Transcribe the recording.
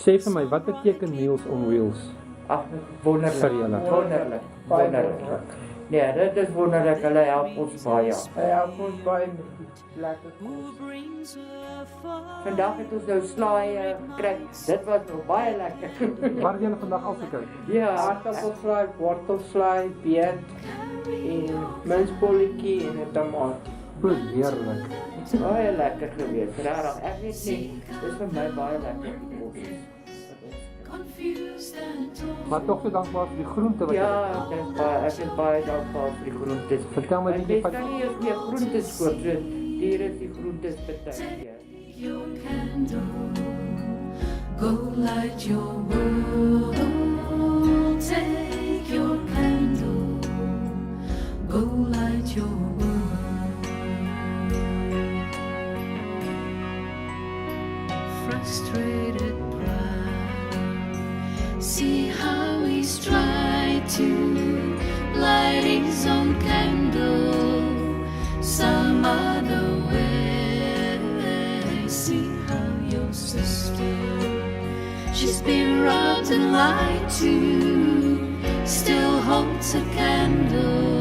Sê vir my, wat beteken Meals on Wheels? Ag, wonderlik. Vir julle. Wonderlik. Wonderlik. Nee, dit is wonderlik. Hulle help ons baie. Hulle help ons baie met lekker kos. Vandag het ons nou slaai gekry. Dit was nog baie lekker. Waar het julle vandag al gekry? Ja, aardappelslaai, wortelslaai, beet en minsbolletjie en 'n tomaat. Heerlik. Baie lekker geweest. Regtig, ek weet nie, dis vir my baie lekker kos. Maar tog so dankbaar vir die groente wat Ja, ek is baie dankbaar vir die groentes. Vertel my Ek bietjie weet van nou nie eens meer groentes koop, so hier is die groentes partykeer. Your candle, go light your world. Take your candle, go light your world. Frustrated pride, see how he's tried to light his own candle some other way. See how your sister, she's been robbed and lied to, still holds a candle